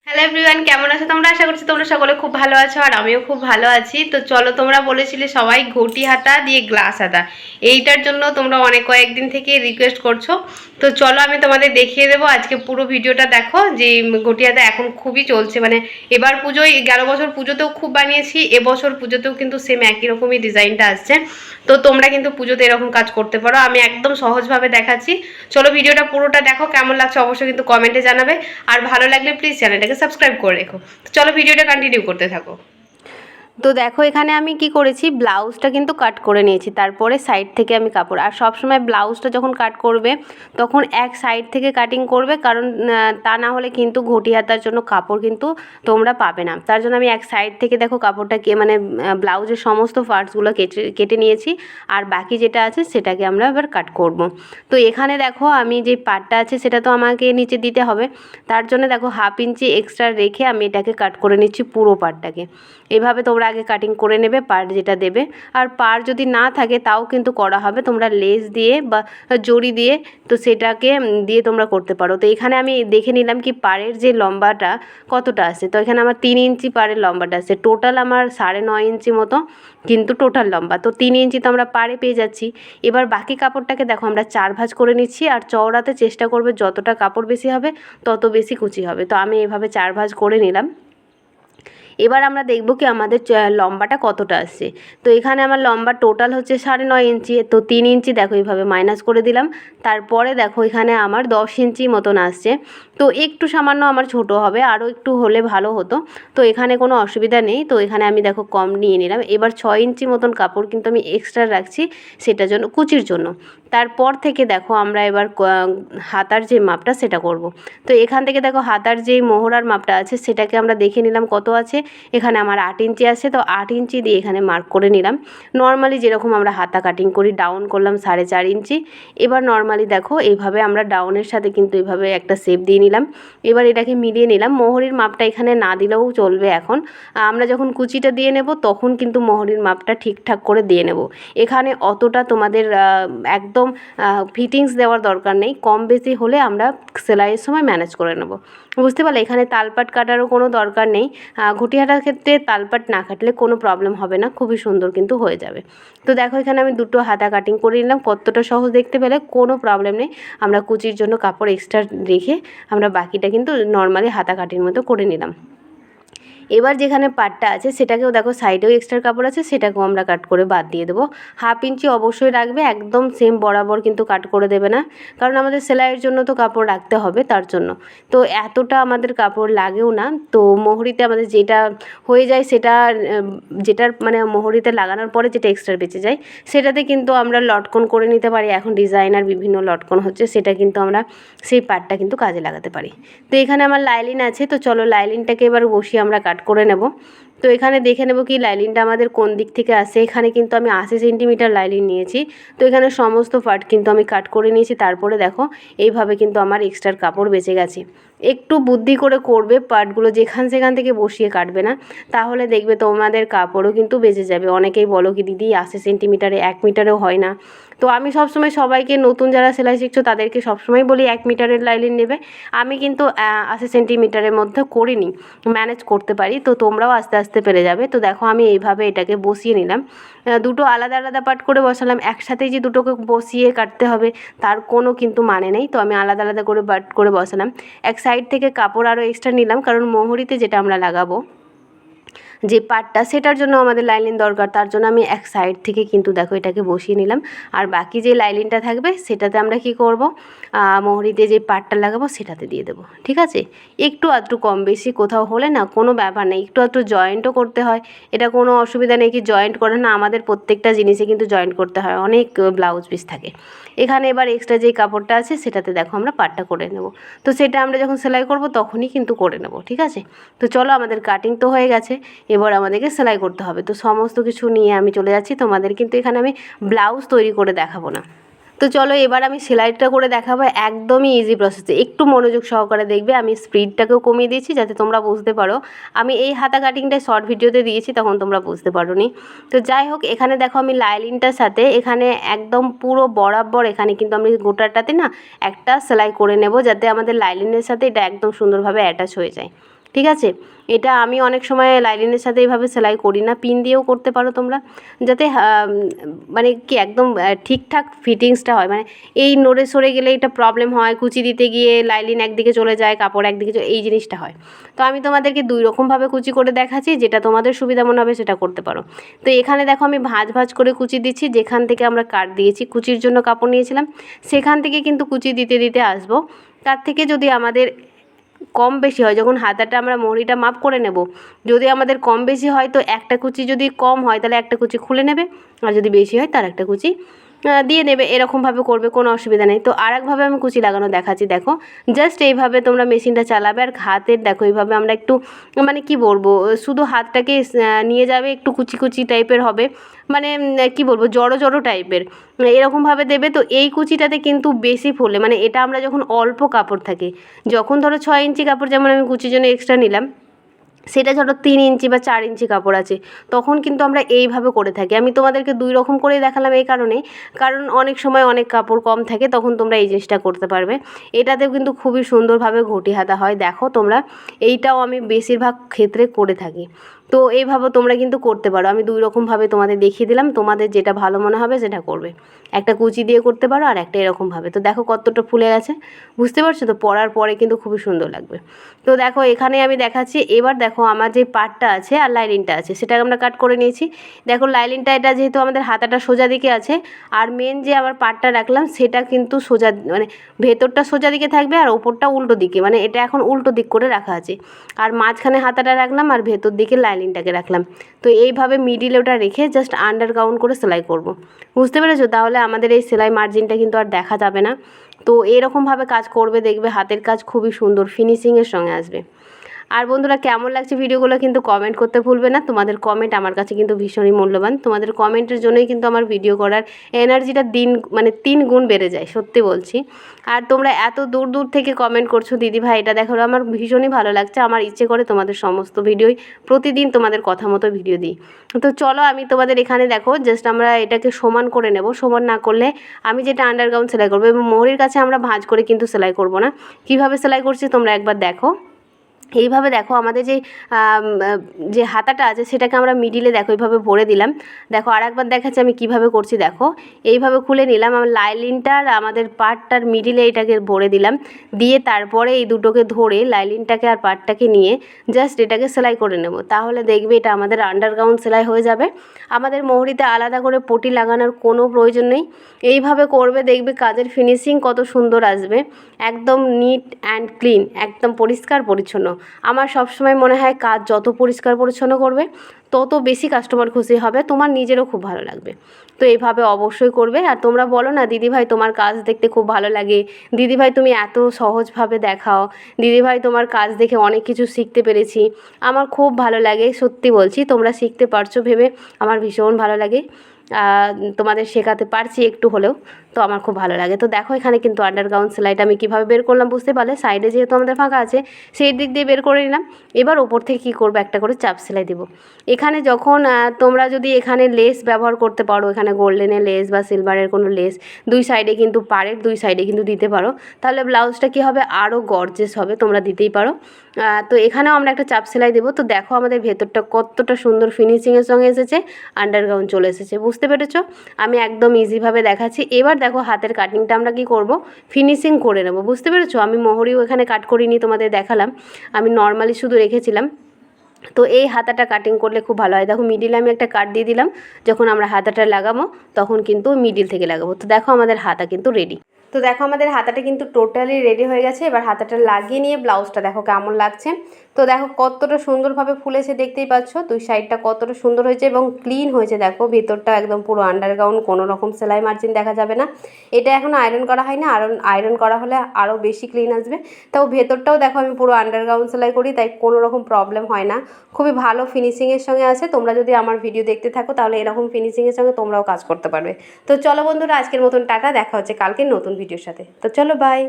Hello everyone, কেমন আছো তোমরা? আশা করছি তোমরা সকলে খুব ভালো আছো আর আমিও খুব ভালো আছি। তো চলো, তোমরা বলেছিলে সবাই ঘটি হাতা দিয়ে গ্লাস হাতা, এইটার জন্য তোমরা অনেক কয়েকদিন থেকে রিকোয়েস্ট করছো। তো চলো আমি তোমাদের দেখিয়ে দেবো, আজকে পুরো ভিডিওটা দেখো যে ঘটি হাতা এখন খুবই চলছে। মানে এবার পুজোয়, গেল বছর পুজোতেও খুব বানিয়েছি, এবছর পুজোতেও কিন্তু সেম একই রকমই ডিজাইনটা আসছে। তো তোমরা কিন্তু পুজোতে এরকম কাজ করতে পারো, আমি একদম সহজভাবে দেখাচ্ছি। চলো ভিডিওটা পুরোটা দেখো, কেমন লাগছে অবশ্যই কিন্তু কমেন্টে জানাবে। আর ভালো লাগলে প্লিজ চ্যানেলটাকে সাবস্ক্রাইব করে রেখো। তো চলো ভিডিওটা কন্টিনিউ করতে থাকো। তো দেখো এখানে আমি কি করেছি, ব্লাউজটা কিন্তু কাট করে নিয়েছি, তারপরে সাইড থেকে আমি কাপড়, আর সবসময় ব্লাউজটা যখন কাট করবে তখন এক সাইড থেকে কাটিং করবে, কারণ তা না হলে কিন্তু ঘটি হাতার জন্য কাপড় কিন্তু তোমরা পাবে না। তার জন্য আমি এক সাইড থেকে দেখো কাপড়টাকে মানে ব্লাউজের সমস্ত পার্টসগুলো কেটে কেটে নিয়েছি, আর বাকি যেটা আছে সেটাকে আমরা এবার কাট করব। তো এখানে দেখো আমি যে পার্টটা আছে সেটা তো আমাকে নিচে দিতে হবে, তার জন্য দেখো 1/2 ইঞ্চি এক্সট্রা রেখে আমি এটাকে কাট করে নিচ্ছি পুরো পার্টটাকে। এভাবে তোমরা আগে কাটিং করে নেবে পার্ট যেটা দেবে। আর পার্ট যদি না থাকে তাও কিন্তু করা হবে, তোমরা লেস দিয়ে বা জড়ি দিয়ে, তো সেটাকে দিয়ে তোমরা করতে পারো। তো এখানে আমি দেখে নিলাম কি পাড়ের যে লম্বাটা কতটা আছে। তো এখানে আমার 3 ইঞ্চি পাড়ের লম্বাটা আছে, টোটাল আমার 9.5 ইঞ্চি মতো কিন্তু টোটাল লম্বা। তো 3 ইঞ্চি তো আমরা পাড়ে পেয়ে যাচ্ছি। এবার বাকি কাপড়টাকে দেখো আমরা 4 ভাঁজ করে নিচ্ছি, আর চওড়াতে চেষ্টা করবে যতটা কাপড় বেশি হবে তত বেশি কুচি হবে। তো আমি এভাবে 4 ভাঁজ করে নিলাম। এবার আমরা দেখব কি আমাদের লম্বাটা কতটা আসছে। তো এখানে আমার লম্বা টোটাল হচ্ছে 9.5 ইঞ্চি, তো 3 ইঞ্চি দেখো এইভাবে মাইনাস করে দিলাম। তারপরে দেখো এখানে আমার 10 ইঞ্চি মতন আসছে। তো একটু সামান্য আমার ছোট হবে, আরও একটু হলে ভালো হতো। তো এখানে কোনো অসুবিধা নেই, তো এখানে আমি দেখো কম নিয়ে নিলাম। এবার 6 ইঞ্চি মতন কাপড় কিন্তু আমি এক্সট্রা রাখছি সেটার জন্য, কুচির জন্য। তারপর থেকে দেখো আমরা এবার হাতার যে মাপটা সেটা করব। তো এখান থেকে দেখো হাতার যেই মোহরার মাপটা আছে সেটাকে আমরা দেখে নিলাম কত আছে। এখানে আমার 8 ইঞ্চি আছে, তো 8 ইঞ্চি দিয়ে এখানে মার্ক করে নিলাম। নর্মালি যেরকম আমরা হাতা কাটিং করি, ডাউন করলাম 4.5 ইঞ্চি। এবার নর্মালি দেখো এইভাবে আমরা ডাউনের সাথে কিন্তু এইভাবে একটা শেপ দিয়ে নিলাম। এবার এটাকে মিলিয়ে নিলাম। মোহরির মাপটা এখানে না দিলেও চলবে, এখন আমরা যখন কুচিটা দিয়ে নেব তখন কিন্তু মোহরির মাপটা ঠিকঠাক করে দিয়ে নেব। এখানে অতটা তোমাদের একদম ফিটিংস দেওয়ার দরকার নেই, কম বেশি হলে আমরা সেলাইয়ের সময় ম্যানেজ করে নেব। বুঝতে পারলে, এখানে তালপাট কাটারও কোনো দরকার নেই। ঘটি হাতার ক্ষেত্রে তালপাট না কাটলে কোনো প্রবলেম হবে না, খুবই সুন্দর কিন্তু হয়ে যাবে। তো দেখো এখানে আমি দুটো হাতা কাটিং করে নিলাম, কতটা সহজ দেখতে পেলে, কোনো প্রবলেম নেই। আমরা কুচির জন্য কাপড় এক্সট্রা রেখে আমরা বাকিটা কিন্তু নর্মালি হাতা কাটিং মতো করে নিলাম। এবার যেখানে পাটটা আছে সেটাকেও দেখো সাইডেও এক্সট্রা কাপড় আছে, সেটাকেও আমরা কাট করে বাদ দিয়ে দেবো। 1/2 ইঞ্চি অবশ্যই রাখবে, একদম সেম বরাবর কিন্তু কাট করে দেবে না, কারণ আমাদের সেলাইয়ের জন্য তো কাপড় রাখতে হবে তার জন্য। তো এতটা আমাদের কাপড় লাগেও না। তো মোহরিতে আমাদের যেটা হয়ে যায় সেটা যেটার মানে মোহরিতে লাগানোর পরে যেটা এক্সট্রা বেঁচে যায় সেটাতে কিন্তু আমরা লটকন করে নিতে পারি। এখন ডিজাইনার বিভিন্ন লটকন হচ্ছে, সেটা কিন্তু আমরা সেই পাটটা কিন্তু কাজে লাগাতে পারি। তো এখানে আমার লাইলিন আছে, তো চলো লাইলিনটাকে এবার বসিয়ে আমরা কাট করে নেব। তো এখানে দেখে নেব কি লাইলিনটা আমাদের কোন দিক থেকে আসে। এখানে কিন্তু আমি 80 সেন্টিমিটার লাইলিন নিয়েছি। তো এখানে সমস্ত পার্ট কিন্তু আমি কাট করে নিয়েছি। তারপরে দেখো এইভাবে কিন্তু আমার এক্সট্রার কাপড় বেঁচে গেছে। একটু বুদ্ধি করে করবে, পার্টগুলো যেখান সেখান থেকে বসিয়ে কাটবে না, তাহলে দেখবে তোমাদের কাপড়ও কিন্তু বেঁচে যাবে। অনেকেই বলো কি দিদি 80 সেন্টিমিটারে 1 মিটারেও হয় না। তো আমি সবসময় সবাইকে, নতুন যারা সেলাই শিখছো তাদেরকে সবসময় বলি 1 মিটারের লাইলিন নেবে। আমি কিন্তু 80 সেন্টিমিটারের মধ্যে করিনি, ম্যানেজ করতে পারি। তো তোমরাও আস্তে আস্তে পেরে যাবে। তো দেখো আমি এইভাবে এটাকে বসিয়ে নিলাম। দুটো আলাদা আলাদা পার্ট করে বসালাম, একসাথেই যে দুটোকে বসিয়ে কাটতে হবে তার কোনো কিন্তু মানে নেই। তো আমি আলাদা আলাদা করে পার্ট করে বসালাম। এক সাইড থেকে কাপড় আরও এক্সট্রা নিলাম, কারণ মোহরিতে যেটা আমরা লাগাবো যে পাটটা সেটার জন্য আমাদের লাইলিন দরকার, তার জন্য আমি এক সাইড থেকে কিন্তু দেখো এটাকে বসিয়ে নিলাম। আর বাকি যে লাইলিনটা থাকবে সেটাতে আমরা কি করব, মোহরিতে যে পাটটা লাগাবো সেটাতে দিয়ে দেবো। ঠিক আছে, একটু আধটু কম বেশি কোথাও হলে না কোনো ব্যাপার নেই, একটু আধটু জয়েন্টও করতে হয়, এটা কোনো অসুবিধা নেই। কি জয়েন্ট করে না, আমাদের প্রত্যেকটা জিনিসে কিন্তু জয়েন্ট করতে হয়, অনেক ব্লাউজ পিস থাকে। এখানে এবার এক্সট্রা যেই কাপড়টা আছে সেটাতে দেখো আমরা পাটটা করে নেব। তো সেটা আমরা যখন সেলাই করব তখনই কিন্তু করে নেব। ঠিক আছে, তো চলো আমাদের কাটিং তো হয়ে গেছে, এবার আমাদেরকে সেলাই করতে হবে। তো সমস্ত কিছু নিয়ে আমি চলে যাচ্ছি, তোমাদের কিন্তু এখানে আমি ব্লাউজ তৈরি করে দেখাবো না। তো চলো এবার আমি সেলাইটা করে দেখাবো, একদমই ইজি প্রসেসে, একটু মনোযোগ সহকারে দেখবে। আমি স্পিডটাকেও কমিয়ে দিয়েছি যাতে তোমরা বুঝতে পারো। আমি এই হাতা কাটিংটা শর্ট ভিডিওতে দিয়েছি, তখন তোমরা বুঝতে পারোনি। তো যাই হোক, এখানে দেখো আমি লাইলিনটার সাথে এখানে একদম পুরো বরাবর এখানে কিন্তু আমি গোটাটাতে না একটা সেলাই করে নেব, যাতে আমাদের লাইলিনের সাথে এটা একদম সুন্দরভাবে অ্যাটাচ হয়ে যায়। ঠিক আছে। এটা আমি অনেক সময় লাইলিনের সাথে এইভাবে সেলাই করি না, পিন দিয়েও করতে পারো তোমরা, যাতে মানে কি একদম ঠিকঠাক ফিটিংসটা হয়। মানে এই নড়ে সরে গেলে এটা প্রবলেম হয়, কুচি দিতে গিয়ে লাইলিন একদিকে চলে যায়, কাপড় একদিকে এই জিনিসটা হয়। তো আমি তোমাদেরকে দুই রকমভাবে কুচি করে দেখাচ্ছি, যেটা তোমাদের সুবিধা মনে হবে সেটা করতে পারো। তো এখানে দেখো আমি ভাঁজ ভাঁজ করে কুচি দিচ্ছি, যেখান থেকে আমরা কাট দিয়েছি, কুচির জন্য কাপড় নিয়েছিলাম সেখান থেকে কিন্তু কুচি দিতে দিতে আসবো। তার থেকে যদি আমাদের কম বেশি হয়, যখন হাতাটা আমরা মহরিটা মাপ করে নেব, যদি আমাদের কম বেশি হয় তো একটা কুচি যদি কম হয় তাহলে একটা কুচি খুলে নেবে, আর যদি বেশি হয় তার একটা কুচি দিয়ে নেবে। এরকমভাবে করবে, কোনো অসুবিধা নেই। তো আরেকভাবে আমি কুচি লাগানো দেখাচ্ছি, দেখো জাস্ট এইভাবে তোমরা মেশিনটা চালাবে, আর হাতের দেখো এইভাবে আমরা একটু মানে কি বলবো, শুধু হাতটাকে নিয়ে যাবে, একটু কুচি কুচি টাইপের হবে, মানে কি বলবো, জড়ো জড়ো টাইপের এরকমভাবে দেবে। তো এই কুচিটাতে কিন্তু বেশি ফোলে, মানে এটা আমরা যখন অল্প কাপড় থাকে, যখন ধরো 6 ইঞ্চি কাপড় যেমন আমি কুচির জন্য এক্সট্রা নিলাম, সেটা ধরো 3 ইঞ্চি বা 4 ইঞ্চি কাপড় আছে, তখন কিন্তু আমরা এইভাবে করে থাকি। আমি তোমাদেরকে দুই রকম করেই দেখালাম এই কারণেই, কারণ অনেক সময় অনেক কাপড় কম থাকে, তখন তোমরা এই জিনিসটা করতে পারবে। এটাতেও কিন্তু খুবই সুন্দরভাবে ঘটি হাতা হয়, দেখো তোমরা, এইটাও আমি বেশিরভাগ ক্ষেত্রে করে থাকি। তো এইভাবে তোমরা কিন্তু করতে পারো, আমি দুই রকমভাবে তোমাদের দেখিয়ে দিলাম, তোমাদের যেটা ভালো মনে হবে সেটা করবে। একটা কুচি দিয়ে করতে পারো, আর একটা এরকমভাবে। তো দেখো কতটা ফুলে গেছে, বুঝতে পারছো তো, পরার পরে কিন্তু খুবই সুন্দর লাগবে। তো দেখো এখানে আমি দেখাচ্ছি, এবার দেখো আমার যে পাটটা আছে আর লাইলিনটা আছে সেটাকে আমরা কাট করে নিয়েছি। দেখো লাইলিনটা, এটা যেহেতু আমাদের হাতাটা সোজা দিকে আছে, আর মেন যে আমার পাটটা রাখলাম সেটা কিন্তু সোজা, মানে ভেতরটা সোজা দিকে থাকবে আর ওপরটা উল্টো দিকে, মানে এটা এখন উল্টো দিক করে রাখা আছে। আর মাঝখানে হাতাটা রাখলাম আর ভেতর দিকে লাইলিনটাকে রাখলাম। তো এইভাবে মিডিলে ওটা রেখে জাস্ট আন্ডারগ্রাউন্ড করে সেলাই করব, বুঝতে পেরেছো? তাহলে আমাদের এই সেলাই মার্জিনটা কিন্তু আর দেখা যাবে না। তো এরকমভাবে কাজ করবে, দেখবে হাতের কাজ খুবই সুন্দর ফিনিশিংয়ের সঙ্গে আসবে। আর বন্ধুরা, কেমন লাগছে ভিডিওগুলো কিন্তু কমেন্ট করতে ভুলবে না, তোমাদের কমেন্ট আমার কাছে কিন্তু ভীষণই মূল্যবান। তোমাদের কমেন্টের জন্যই কিন্তু আমার ভিডিও করার এনার্জিটা মানে 3 গুণ বেড়ে যায়, সত্যি বলছি। আর তোমরা এত দূর দূর থেকে কমেন্ট করছো, দিদি ভাই এটা দেখো, আমার ভীষণই ভালো লাগছে। আমার ইচ্ছে করে তোমাদের সমস্ত ভিডিওই প্রতিদিন তোমাদের কথা মতো ভিডিও দিই। তো চলো আমি তোমাদের এখানে দেখো জাস্ট আমরা এটাকে সমান করে নেব। সমান না করলে আমি যেটা আন্ডারগ্রাউন্ড সেলাই করবো, এবং মোহরির কাছে আমরা ভাঁজ করে কিন্তু সেলাই করব না। কীভাবে সেলাই করছি তোমরা একবার দেখো। এইভাবে দেখো আমাদের যে হাতাটা আছে সেটাকে আমরা মিডিলে দেখো এইভাবে ভরে দিলাম। দেখো আর একবার দেখাচ্ছি আমি কিভাবে করছি, দেখো এইভাবে খুলে নিলাম, আমার লাইলিনটার আমাদের পার্টটার মিডিলে এটাকে ভরে দিলাম, দিয়ে তারপরে এই দুটোকে ধরে লাইলিনটাকে আর পার্টটাকে নিয়ে জাস্ট এটাকে সেলাই করে নেব। তাহলে দেখবে এটা আমাদের আন্ডারগ্রাউন্ড সেলাই হয়ে যাবে। আমাদের মোহরিতে আলাদা করে পটি লাগানোর কোনো প্রয়োজন নেই। এইভাবে করবে, দেখবে কাজের ফিনিশিং কত সুন্দর আসবে, একদম নিট অ্যান্ড ক্লিন, একদম পরিষ্কার পরিচ্ছন্ন। আমার সবসময় মনে হয় কাজ যত পরিষ্কার পরিচ্ছন্ন করবে তত বেশি কাস্টমার খুশি হবে, তোমার নিজেরও খুব ভালো লাগবে। তো এইভাবে অবশ্যই করবে। আর তোমরা বলো না দিদিভাই তোমার কাজ দেখতে খুব ভালো লাগে, দিদিভাই তুমি এত সহজভাবে দেখাও, দিদিভাই তোমার কাজ দেখে অনেক কিছু শিখতে পেরেছি। আমার খুব ভালো লাগে, সত্যি বলছি, তোমরা শিখতে পারছো ভেবে আমার ভীষণ ভালো লাগে। তোমাদের শেখাতে পারছি একটু হলেও, তো আমার খুব ভালো লাগে। তো দেখো এখানে কিন্তু আন্ডারগ্রাউন্ড সেলাইটা আমি কীভাবে বের করলাম বুঝতে পারলে, সাইডে যেহেতু আমাদের ফাঁকা আছে সেই দিক দিয়ে বের করে নিলাম। এবার ওপর থেকে কী করবো, একটা করে চাপ সেলাই দেবো। এখানে যখন তোমরা যদি এখানে লেস ব্যবহার করতে পারো, এখানে গোল্ডেনের লেস বা সিলভারের কোনো লেস, দুই সাইডে কিন্তু পাড়ের দুই সাইডে কিন্তু দিতে পারো, তাহলে ব্লাউজটা কী হবে, আরও গর্জেস হবে, তোমরা দিতেই পারো। তো এখানেও আমরা একটা চাপ সেলাই দেবো। তো দেখো আমাদের ভেতরটা কতটা সুন্দর ফিনিশিংয়ের সঙ্গে এসেছে, আন্ডারগ্রাউন্ড চলে এসেছে, বুঝতে পেরেছো? আমি একদম ইজিভাবে দেখাচ্ছি। এবার দেখো হাতের কাটিংটা আমরা কি করব, ফিনিশিং করে নেব, বুঝতে পেরেছো? আমি মোহরিও এখানে কাট করিনি, তোমাদের দেখালাম, আমি নর্মালি শুধু রেখেছিলাম। তো এই হাতাটা কাটিং করলে খুব ভালো হয়। দেখো মিডিলে আমি একটা কাট দিয়ে দিলাম, যখন আমরা হাতাটা লাগাবো তখন কিন্তু মিডিল থেকে লাগাবো। তো দেখো আমাদের হাতা কিন্তু রেডি। তো দেখো আমাদের হাতাটা কিন্তু টোটালি রেডি হয়ে গেছে। এবার হাতাটা লাগিয়ে নিয়ে ব্লাউজটা দেখো কেমন লাগছে। তো দেখো কতটা সুন্দরভাবে ফুলেছে, দেখতেই পাচ্ছ, দুই সাইডটা কতটা সুন্দর হয়েছে এবং ক্লিন হয়েছে। দেখো ভিতরটা একদম পুরো আন্ডারগ্রাউন্ড, কোনো রকম সেলাই মার্জিন দেখা যাবে না। এটা এখন আয়রন করা হয় না, আয়রন করা হলে আরও বেশি ক্লিন আসবে। তাও ভেতরটাও দেখো আমি পুরো আন্ডারগ্রাউন্ড সেলাই করি, তাই কোনো রকম প্রবলেম হয় না, খুবই ভালো ফিনিশিংয়ের সঙ্গে আছে। তোমরা যদি আমার ভিডিও দেখতে থাকো তাহলে এরকম ফিনিশিংয়ের সঙ্গে তোমরাও কাজ করতে পারবে। তো চলো বন্ধুরা, আজকের মতন টাটা, দেখা হচ্ছে কালকে নতুন ভিডিওর সাথে। তো চলো বাই।